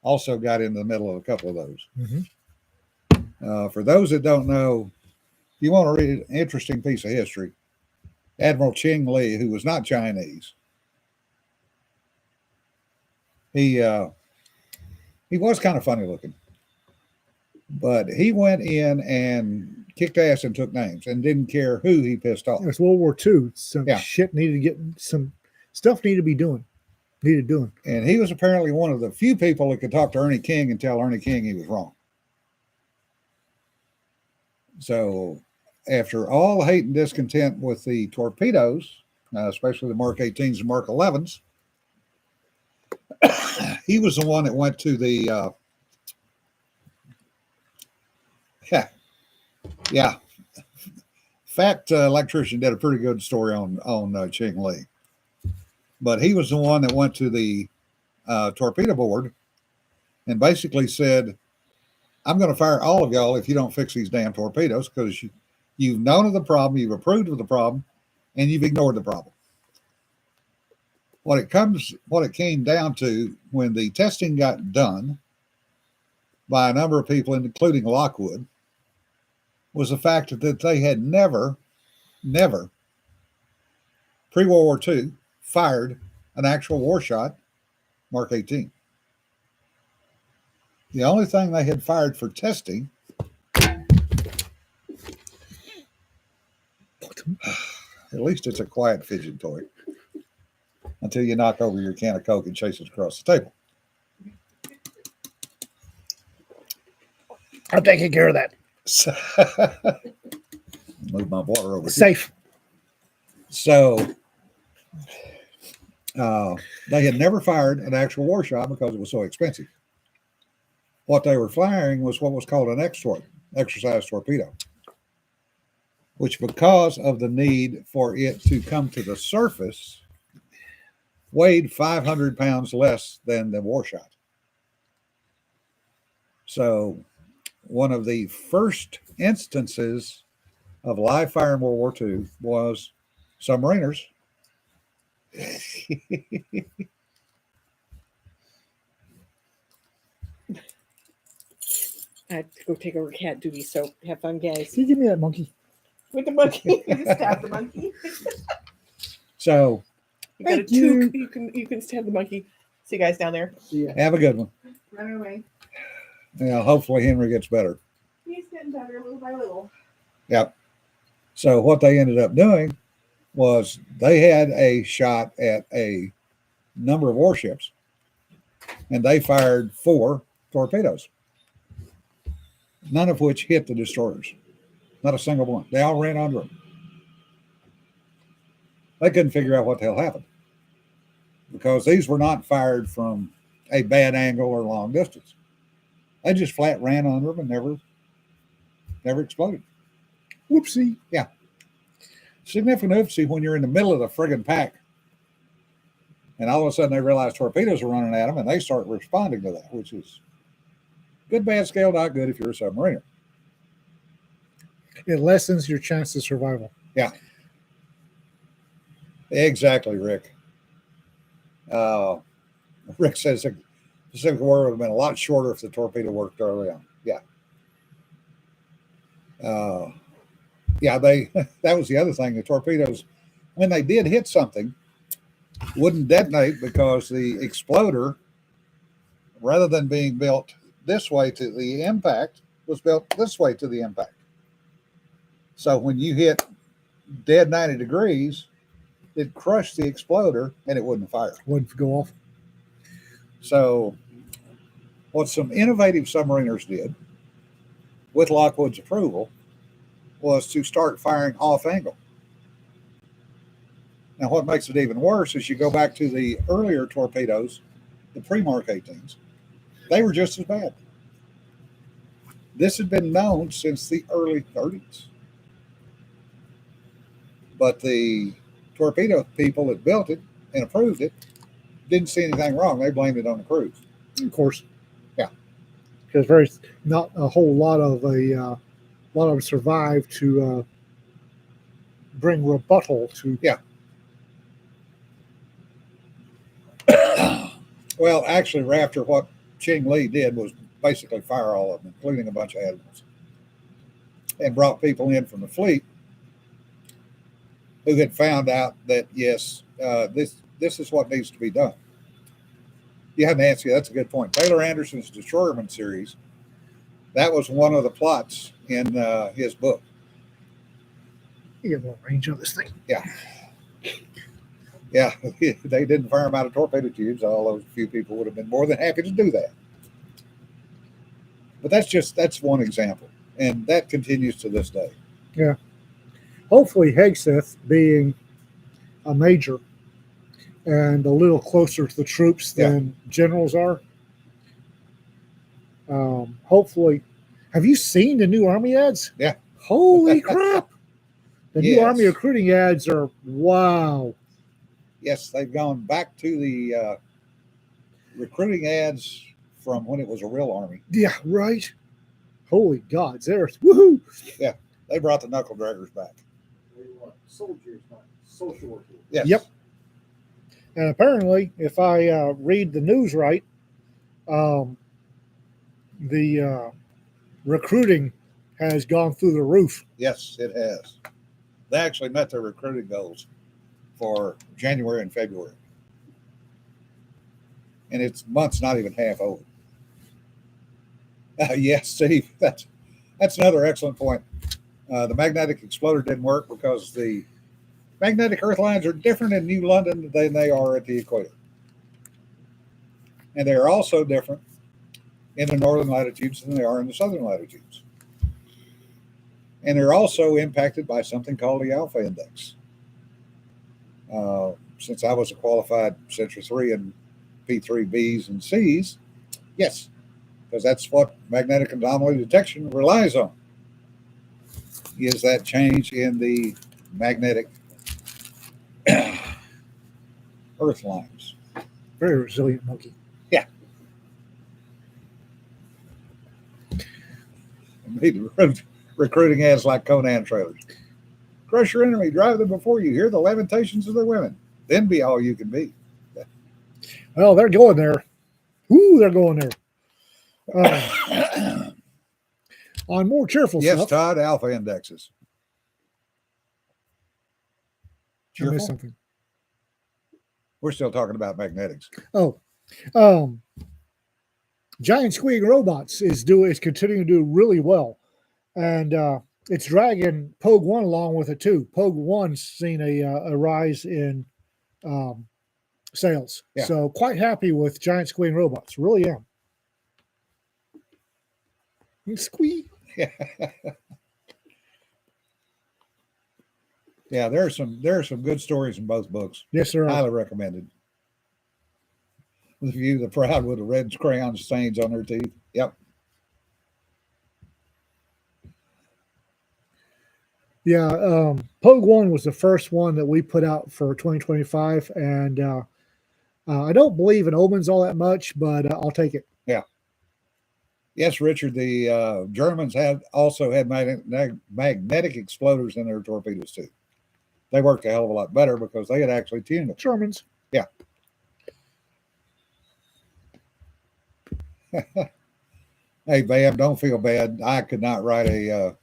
also got in the middle of a couple of those. Mm-hmm. For those that don't know, if you want to read an interesting piece of history, Admiral Ching Lee, who was not Chinese, he was kind of funny looking, but he went in and kicked ass and took names and didn't care who he pissed off. It was World War II. Some Yeah. shit needed to get some stuff needed doing. And he was apparently one of the few people that could talk to Ernie King and tell Ernie King he was wrong. So after all the hate and discontent with the torpedoes, especially the Mark 18s and Mark 11s, he was the one that went to the Fat Electrician did a pretty good story on Ching Lee. But he was the one that went to the torpedo board and basically said, I'm going to fire all of y'all if you don't fix these damn torpedoes because you've known of the problem, you've approved of the problem, and you've ignored the problem. What it came down to when the testing got done by a number of people, including Lockwood, was the fact that they had never, pre-World War II, fired an actual war shot, Mark 18. The only thing they had fired for testing, at least it's a quiet fidget toy, until you knock over your can of Coke and chase it across the table. I'm taking care of that. So, move my water over here. Safe. So they had never fired an actual war shot because it was so expensive. What they were firing was what was called an exercise torpedo, which because of the need for it to come to the surface, weighed 500 pounds less than the war shot. So one of the first instances of live fire in World War II was submariners. I have to go take over cat duty, so have fun, guys. Can you give me that monkey? With the monkey, you just stab the monkey. So You got a Thank you. toque. You can stab the monkey. See you guys down there. Yeah. have a good one. Run away. Yeah, hopefully Henry gets better. He's getting better little by little. Yep. So what they ended up doing was they had a shot at a number of warships, and they fired 4 torpedoes, none of which hit the destroyers. Not a single one. They all ran under them. They couldn't figure out what the hell happened because these were not fired from a bad angle or long distance. They just flat ran under them and never exploded. Whoopsie. Significant oopsie when you're in the middle of the friggin' pack and all of a sudden they realize torpedoes are running at them and they start responding to that, which is good, bad scale, not good if you're a submariner. It lessens your chance of survival. Yeah. Exactly, Rick. Rick says the Pacific War would have been a lot shorter if the torpedo worked early on. Yeah, they that was the other thing. The torpedoes, when they did hit something, wouldn't detonate because the exploder, rather than being built this way to the impact, was built this way to the impact. So when you hit dead 90 degrees, it crushed the exploder and it wouldn't fire. Wouldn't go off. So what some innovative submariners did, with Lockwood's approval, was to start firing off angle. Now, what makes it even worse is you go back to the earlier torpedoes, the pre-Mark 18s, they were just as bad. This had been known since the early 30s. But the torpedo people that built it and approved it didn't see anything wrong. They blamed it on the crews. Of course. Yeah. Because very not a whole lot of them survived to bring rebuttal to. Yeah. Well, actually, after what Ching Lee did was basically fire all of them, including a bunch of admirals, and brought people in from the fleet who had found out that yes, this is what needs to be done. Yeah, Nancy, that's a good point. Taylor Anderson's Destroyerman series, that was one of the plots in his book. You get more range on this thing. Yeah, they didn't fire them out of torpedo tubes, although a few people would have been more than happy to do that. But that's one example, and that continues to this day. Yeah. Hopefully, Hegseth, being a major and a little closer to the troops than generals are, hopefully. Have you seen the new Army ads? Yeah. Holy crap! The new Yes. Army recruiting ads are wow. Yes, they've gone back to the recruiting ads from when it was a real army. Yeah, right. Holy gods, there's woohoo! They brought the knuckle draggers back. They want soldiers, not social workers. Yes. Yep. And apparently, if I read the news right, the recruiting has gone through the roof. Yes, it has. They actually met their recruiting goals for January and February. And it's month's not even half over. Yes, Steve, that's another excellent point. The magnetic exploder didn't work because the magnetic earth lines are different in New London than they are at the equator. And they are also different in the northern latitudes than they are in the southern latitudes. And they're also impacted by something called the alpha index. Since I was a qualified Century 3 and P3 Bs and Cs, yes, because that's what magnetic anomaly detection relies on, is that change in the magnetic earth lines. Very resilient monkey. Recruiting ads like Conan trailers. Crush your enemy, drive them before you, hear the lamentations of their women, then be all you can be. Well, they're going there. Ooh, they're going there. On more cheerful Yes, stuff. Todd, alpha indexes. I missed Cheerful? something. We're still talking about magnetics. Oh, Giant Squeak Robots is continuing to do really well, and it's dragging Pogue 1 along with it too. Pogue 1's seen a rise in sales, Yeah. so quite happy with Giant Squeak Robots. Really am. Squeak. Yeah, there are some good stories in both books. Yes, sir. Highly recommended. The view the proud with the red crayon stains on their teeth. Yep. Yeah, Pogue 1 was the first one that we put out for 2025, and I don't believe in omens all that much, but I'll take it. Yes, Richard, the Germans also had magnetic exploders in their torpedoes too. They worked a hell of a lot better because they had actually tuned them. Germans. Hey, Bam, don't feel bad. I could not write a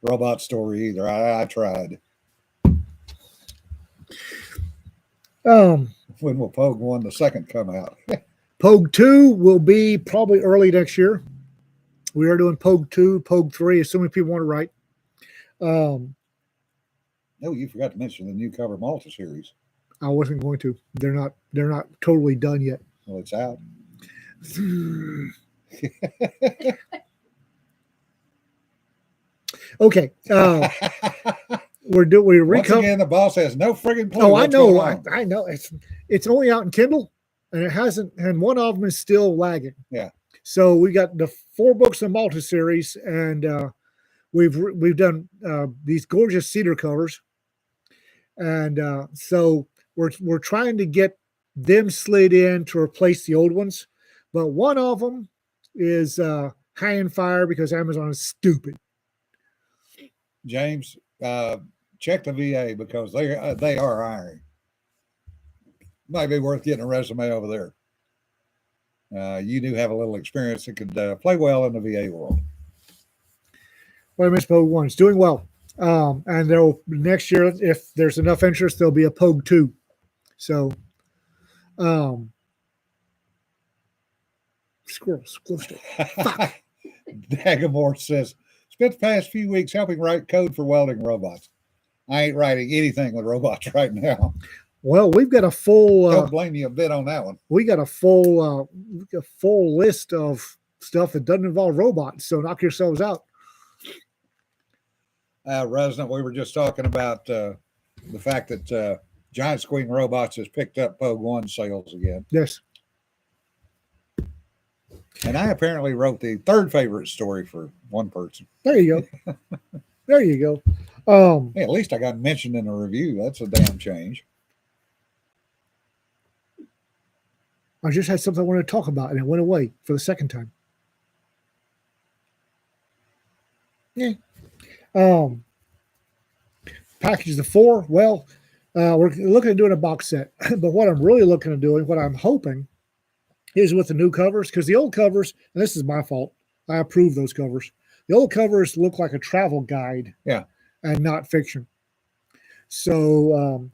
robot story either. I tried. When will Pogue 1 the second come out? Pogue 2 will be probably early next year. We are doing Pogue 2, Pogue 3, assuming people want to write. No, you forgot to mention the new cover Malta series. I wasn't going to. They're not totally done yet. Well, it's out. Okay. We're Once recovering. again, the boss has no friggin' clue. Oh, I what's know. going on. I know. It's only out in Kindle, and it hasn't. And one of them is still lagging. Yeah. So we got the 4 books in Malta series, and we've done these gorgeous cedar covers, and so we're trying to get them slid in to replace the old ones, but one of them is high in fire because Amazon is stupid. James, check the VA because they are hiring. Might be worth getting a resume over there. You do have a little experience that could play well in the VA world. Well, Miss Pogue 1 is doing well. And there'll next year, if there's enough interest, there'll be a Pogue 2. So, squirrels, close to Dagamore says, spent the past few weeks helping write code for welding robots. I ain't writing anything with robots right now. Well, we've got a full. Don't blame you a bit on that one. We got a full list of stuff that doesn't involve robots. So knock yourselves out. Resident, we were just talking about the fact that Giant Squealing Robots has picked up Pogue 1 sales again. Yes. And I apparently wrote the third favorite story for one person. There you go. There you go. Hey, at least I got mentioned in a review. That's a damn change. I just had something I wanted to talk about, and it went away for the second time. Yeah. Packages of 4. Well, we're looking at doing a box set, but what I'm really looking at doing, what I'm hoping, is with the new covers, because the old covers, and this is my fault, I approve those covers. The old covers look like a travel guide, Yeah, and not fiction. So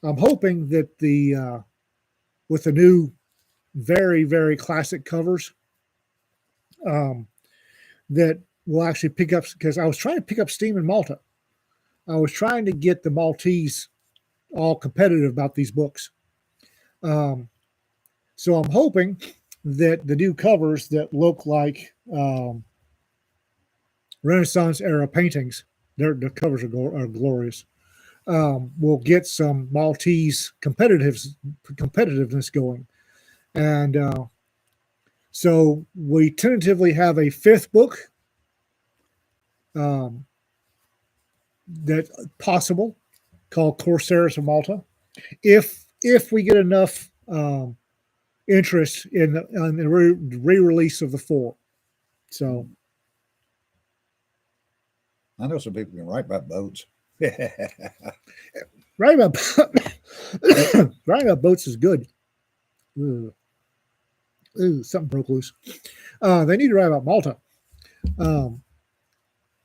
I'm hoping that the with the new, very, very classic covers, that will actually pick up, because I was trying to pick up steam in Malta. I was trying to get the Maltese all competitive about these books. So I'm hoping that the new covers that look like Renaissance era paintings, the covers are glorious, will get some Maltese competitiveness going. And so we tentatively have a 5th book that possible, called Corsairs of Malta. If we get enough interest in the re-release of the 4. So I know some people can write about boats. writing about writing about boats is good. Ooh, something broke loose. They need to write about Malta.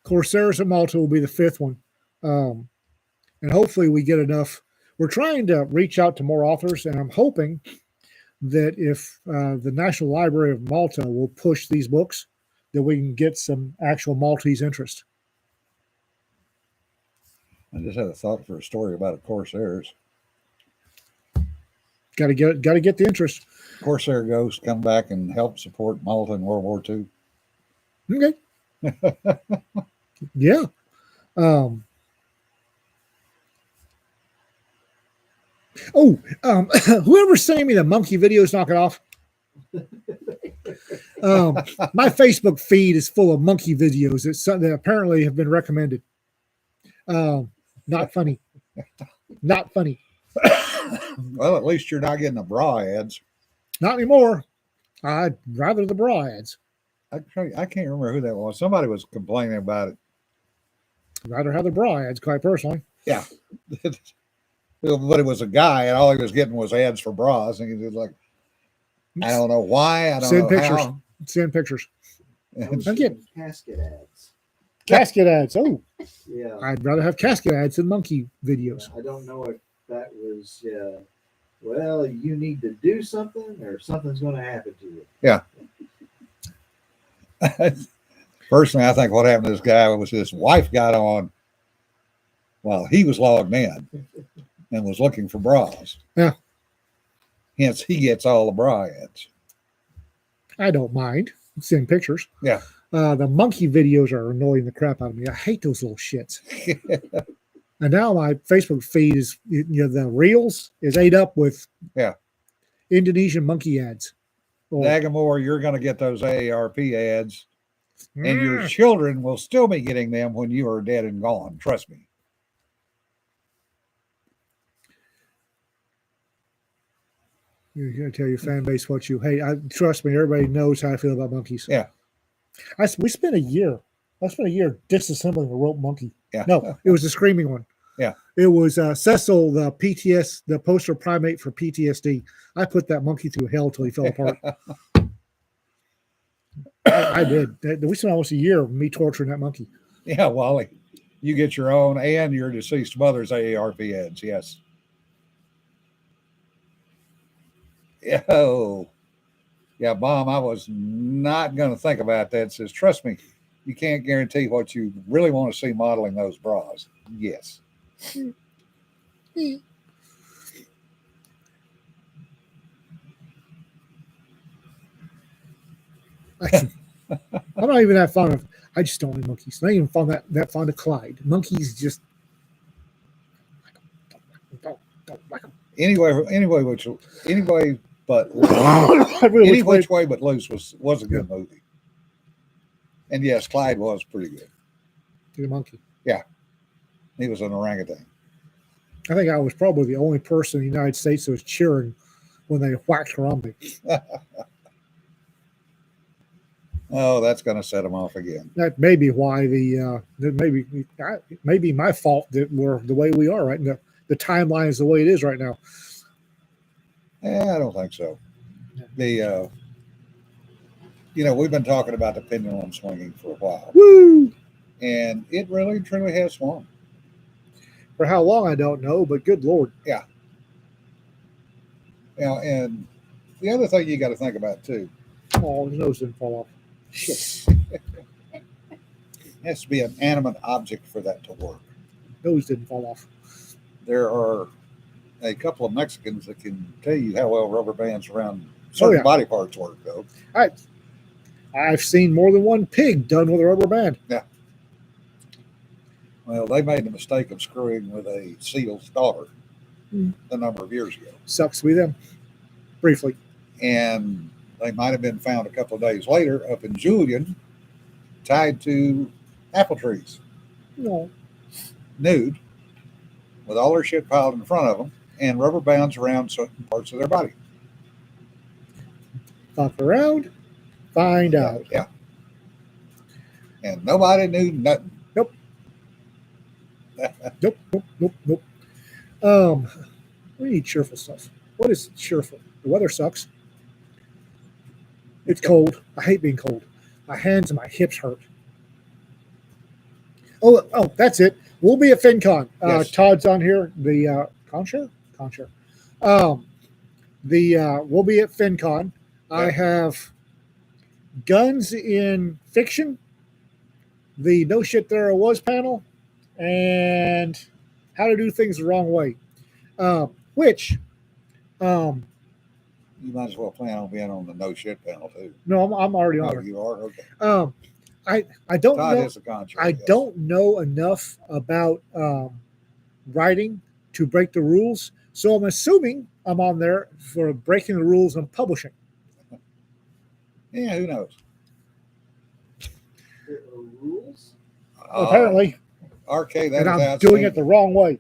Corsairs of Malta will be the 5th one. And hopefully we get enough. We're trying to reach out to more authors, and I'm hoping that if the National Library of Malta will push these books, that we can get some actual Maltese interest. I just had a thought for a story about a Corsairs. Got to get the interest. Corsair ghosts come back and help support Malta in World War II. Okay. Yeah. Whoever's sending me the monkey videos, knock it off. My Facebook feed is full of monkey videos that apparently have been recommended. Not funny. Not funny. Well, at least you're not getting the bra ads. Not anymore. I'd rather the bra ads. I can't remember who that was. Somebody was complaining about it. I'd rather have the bra ads, quite personally. Yeah. But it was a guy, and all he was getting was ads for bras. And he was like, I don't know why. I don't Send know pictures. how. Send pictures. I was I'm getting- seeing casket ads. Casket ads. Oh, Yeah. I'd rather have casket ads than monkey videos. I don't know if that was, well, you need to do something or something's going to happen to you. Personally, I think what happened to this guy was his wife got on while he was logged in and was looking for bras. Yeah. Hence, he gets all the bra ads. I don't mind. Send pictures. Yeah. The monkey videos are annoying the crap out of me. I hate those little shits. And now my Facebook feed is, the reels is ate up with Indonesian monkey ads. Well, Dagamore, you're going to get those AARP ads, and your mm, children will still be getting them when you are dead and gone. Trust me. you got to tell your fan base what you hate. Trust me, everybody knows how I feel about monkeys. Yeah. We spent a year. I spent a year disassembling a rope monkey. Yeah. No, it was the screaming one. Yeah. It was Cecil, the poster primate for PTSD. I put that monkey through hell till he fell apart. I did. We spent almost a year of me torturing that monkey. Yeah, Wally, you get your own and your deceased mother's AARP ads. Yes. Yeah. Oh, yeah, Mom, I was not going to think about that. Says, trust me, you can't guarantee what you really want to see modeling those bras. Yes. I'm not even that fond of. I just don't like monkeys. I'm not even that fond of Clyde. Monkeys just don't like them. Anyway, but I really any wish which way but loose was a good movie. And yes, Clyde was pretty good. the monkey. He was an orangutan. I think I was probably the only person in the United States that was cheering when they whacked Harambe. Oh, that's going to set him off again. That may be why maybe my fault that we're the way we are right now. The timeline is the way it is right now. I don't think so. The we've been talking about the pendulum swinging for a while, Woo! and it really truly has swung. For how long I don't know, but good Lord. And the other thing you got to think about too, Oh, his nose didn't fall off. Shit. it has to be an animate object for that to work. Nose didn't fall off. There are a couple of Mexicans that can tell you how well rubber bands around certain body parts work, though. I've seen more than one pig done with a rubber band. Well, they made the mistake of screwing with a seal's daughter a number of years ago. Sucks to be them. Briefly. And they might have been found a couple of days later up in Julian, tied to apple trees, No. nude, with all their shit piled in front of them, and rubber bands around certain parts of their body. Fuck around. Find out. Yeah. And nobody knew nothing. Nope. We need cheerful stuff. What is cheerful? The weather sucks. It's cold. I hate being cold. My hands and my hips hurt. Oh, that's it. We'll be at FinCon. Yes. Todd's on here. The Conshare. We'll be at FinCon. I have Guns in Fiction, the No Shit There Was panel, and How to Do Things the Wrong Way. Which You might as well plan on being on the no shit panel too. no, I'm already on Oh, there. you are? Okay. I don't Todd know. is a contract. I don't know enough about writing to break the rules, so I'm assuming I'm on there for breaking the rules on publishing. Yeah, who knows? There are rules. Apparently, RK, that and is I'm doing it the wrong way.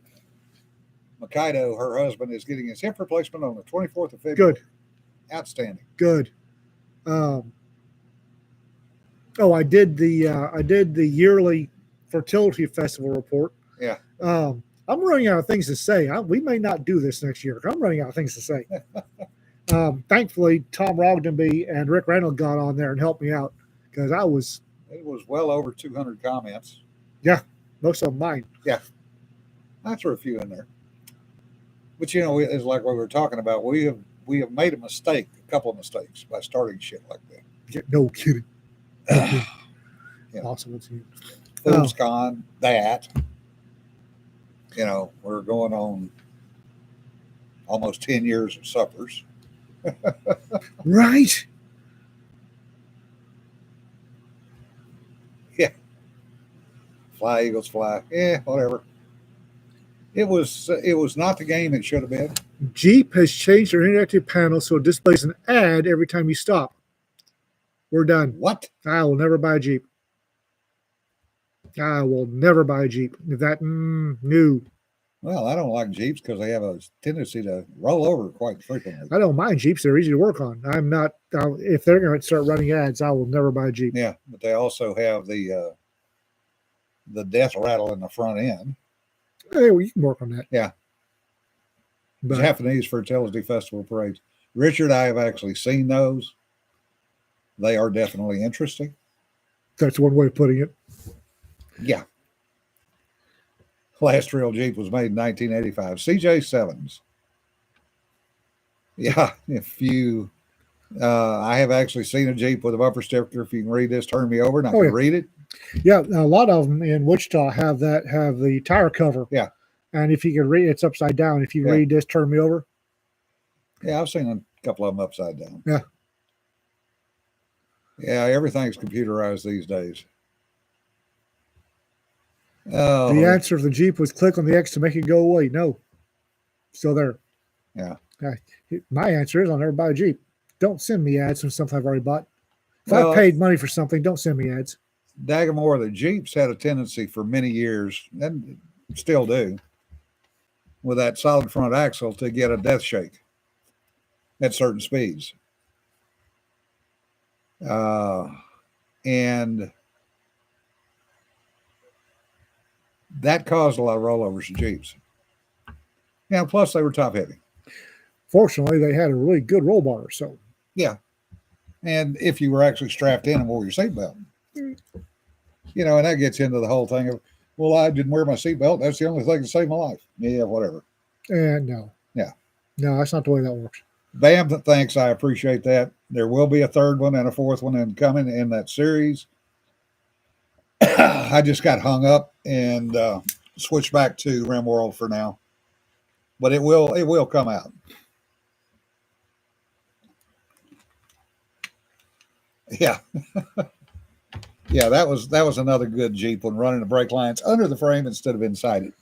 Makaido, her husband, is getting his hip replacement on the 24th of February. Good. Outstanding. Good. I did the yearly fertility festival report. Yeah. I'm running out of things to say. We may not do this next year. I'm running out of things to say. Thankfully, Tom Rogdenby and Rick Reynolds got on there and helped me out because I was It was well over 200 comments. most of them mine. I threw a few in there. But it's like what we were talking about. We have made a couple of mistakes by starting shit like that. No kidding. Yeah. Awesome. It's you. Fool's Con, that. We're going on almost 10 years of suppers. Right? Fly, Eagles, fly. Whatever. It was not the game it should have been. Jeep has changed their interactive panel so it displays an ad every time you stop. We're done. What? I will never buy a Jeep. I will never buy a Jeep. That new. Well, I don't like Jeeps because they have a tendency to roll over quite frequently. I don't mind Jeeps. They're easy to work on. I'm not. If they're going to start running ads, I will never buy a Jeep. Yeah, but they also have the death rattle in the front end. Hey, well, you can work on that. Yeah. But Japanese fertility festival parades. Richard, I have actually seen those. They are definitely interesting. that's one way of putting it. Yeah. Last real Jeep was made in 1985. CJ7s. Yeah, I have actually seen a Jeep with a bumper sticker. If you can read this, turn me over and I can read it. Yeah, a lot of them in Wichita have the tire cover. Yeah. And if you can read, it's upside down. If you read this, turn me over. Yeah, I've seen a couple of them upside down. Yeah. Yeah, everything's computerized these days. Oh, The answer of the Jeep was click on the X to make it go away. No. Still there. Yeah. My answer is I'll never buy a Jeep. Don't send me ads from something I've already bought. If Well, I paid money for something, don't send me ads. Dagamore, the Jeeps had a tendency for many years, and still do, with that solid front axle to get a death shake at certain speeds. And that caused a lot of rollovers in Jeeps. Yeah, plus they were top heavy. Fortunately, they had a really good roll bar. So, Yeah. And if you were actually strapped in and wore your seatbelt, and that gets into the whole thing of, well, I didn't wear my seatbelt. That's the only thing that saved my life. Yeah, whatever. and no. Yeah. No, that's not the way that works. Bam, thanks. I appreciate that. There will be a third one and a fourth one coming in that series. I just got hung up and switched back to RimWorld for now, but it will come out. Yeah. Yeah, that was another good Jeep when running the brake lines under the frame instead of inside it.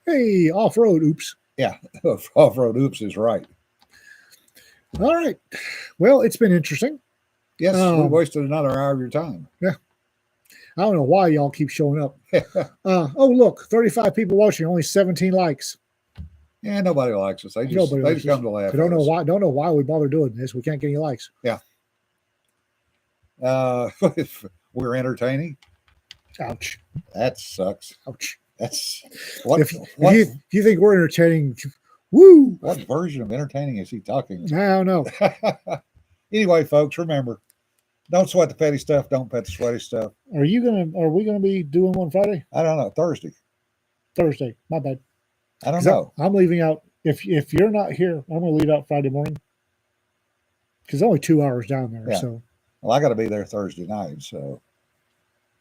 Hey, off road. Oops. Yeah, off-road oops is right. All right. Well, it's been interesting. Yes, we wasted another hour of your time. I don't know why y'all keep showing up. Oh, look, 35 people watching, only 17 likes. Yeah, nobody likes us. They just come to laugh. I don't know why. Don't know why we bother doing this. We can't get any likes. Yeah. We're entertaining. Ouch. That sucks. Ouch. That's what. If you think we're entertaining, woo. What version of entertaining is he talking I don't know. about? Anyway, folks, remember, don't sweat the petty stuff. Don't pet the sweaty stuff. Are we gonna be doing one Friday? I don't know. Thursday. My bad. I don't know. I'm leaving out. If you're not here, I'm gonna leave out Friday morning. Because only 2 hours down there. Yeah. So Well, I got to be there Thursday night, so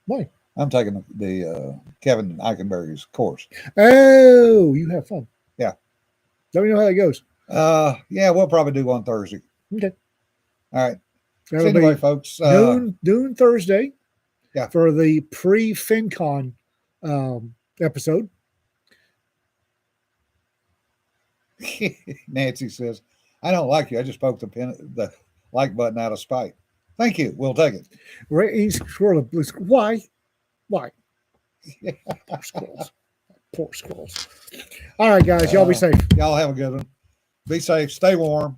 why? I'm taking the Kevin Eichenberg's course. Oh, you have fun. Yeah. Let me know how that goes. Yeah, we'll probably do one Thursday. Okay. All right. So That'll anyway, be folks. noon Thursday. Yeah. For the pre-FinCon episode. Nancy says, "I don't like you. I just poked the like button out of spite." Thank you. We'll take it. Why? Why? Poor squirrels. Poor squirrels. All right, guys. Y'all be safe. Y'all have a good one. Be safe. Stay warm.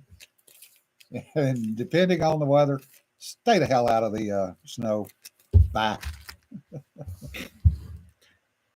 And depending on the weather, stay the hell out of the snow. Bye.